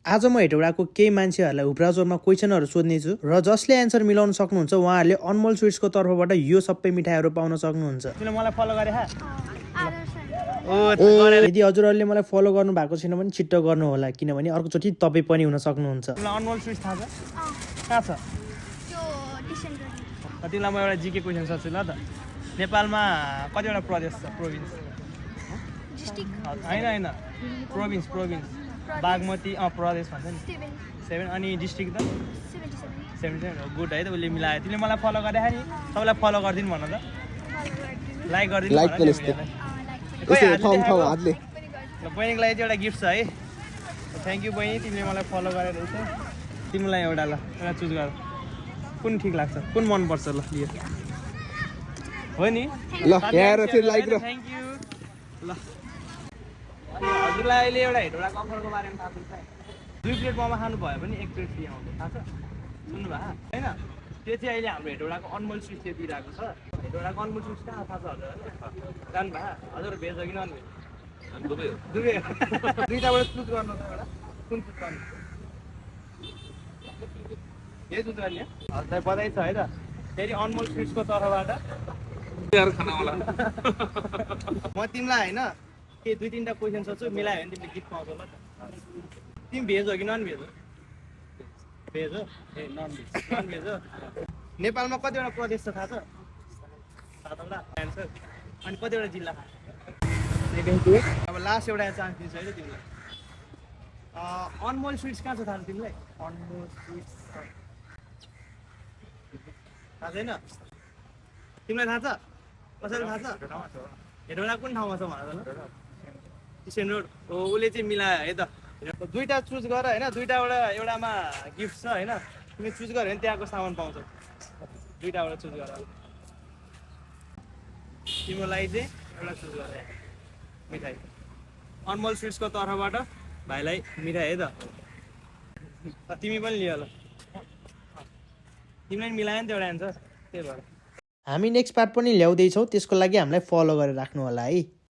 आज म हेटौडाको केही मान्छेहरूलाई ब्राउजरमा क्वेसनहरू सोध्नेछु र जसले एन्सर मिलाउन सक्नुहुन्छ उहाँहरूले अनमोल स्विट्सको तर्फबाट यो सबै मिठाईहरू पाउन सक्नुहुन्छ। तिमीले मलाई फलो गरे हा? यदि हजुरहरूले मलाई फलो गर्नु भएको छैन भने छिट्टो गर्नु होला किनभने अर्कोचोटि तपाईँ पनि हुन सक्नुहुन्छ। तिमीलाई अनमोल स्विट्स थाहा छ? कहाँ छ? तिमीलाई म एउटा जीके क्वेसन सोध्छु ल त। नेपालमा कतिवटा प्रदेश छ? प्रोभिन्स होइन प्रोभिन्स बागमती प्रदेश भन्छ नि 7 अनि डिस्ट्रिक्ट त 77 गुड है त उसले मिलायो। तिमीले मलाई फलो गरे नि सबैलाई फलो गरिदिनु भन त लाइक गरिदिनु बहिनीको लागि एउटा गिफ्ट छ है। थ्याङ्क यू बहिनी तिमीले मलाई फलो गरेर रहेछ। तिमीलाई एउटा चुज गर कुन ठिक लाग्छ कुन मनपर्छ ल लियो हो नि ल थ्याङ्क यू ल। हजुरलाई अहिले एउटा हेटौडाको अफरको बारेमा थाहा छ? 2 प्लेट मोमो खानु भयो भने 1 प्लेट फ्री आउँछ थाहा छ? सुन्नुभयो होइन? त्यो चाहिँ अहिले हाम्रो हेटौडाको अनमोल स्विट्सले दिइरहेको छ। हेटौडाको अनमोल स्विट्स कहाँ थाहा छ हजुरहरूलाई? जानुभयो? हजुर भेज हो कि नन भेज? दुवै दुईवटाबाट चुज गर्नु त एउटा कुन चुज गर्नु? यही चुज गर्ने हजुरलाई बधाई छ है त। फेरि अनमोल स्विट्सको तर्फबाट म तिमीलाई होइन के 2-3टा क्वेसन सोध्छु मिलायो भने तिमीले गिफ्ट पाउँछौ ल त। तिमी भेज हो कि नन भेज हो? भेज हो? ए नन भेज हो। नेपालमा कतिवटा प्रदेश छ थाहा छ? 7वटा एन्सर। अनि कतिवटा जिल्ला? अब लास्ट एउटा चान्स दिन्छु है त तिमीलाई। अनमोल स्विट्स कहाँ छ थाहा छ तिमीलाई? अनमोल स्विट्स थाहा छैन? तिमीलाई थाहा छ? कसैलाई थाहा छ? हेटौडा कुन ठाउँमा छ भन त ल? किसन रोड हो। उसले चाहिँ मिलायो है त। दुईवटा चुज गर होइन दुईवटाबाट एउटामा गिफ्ट छ होइन तिमी चुज गर्यो भने त्यहाँको सामान पाउँछौ। दुईवटाबाट चुज गर तिम्रो लागि चाहिँ एउटा चुज गर मिठाई अनमोल स्विट्सको तर्फबाट भाइलाई मिठाई है त। तिमी पनि लियो ल तिमीलाई मिलायो नि त एउटा एन्सर त्यही भएर। हामी नेक्स्ट पार्ट पनि ल्याउँदैछौँ त्यसको लागि हामीलाई फलो गरेर राख्नु होला है।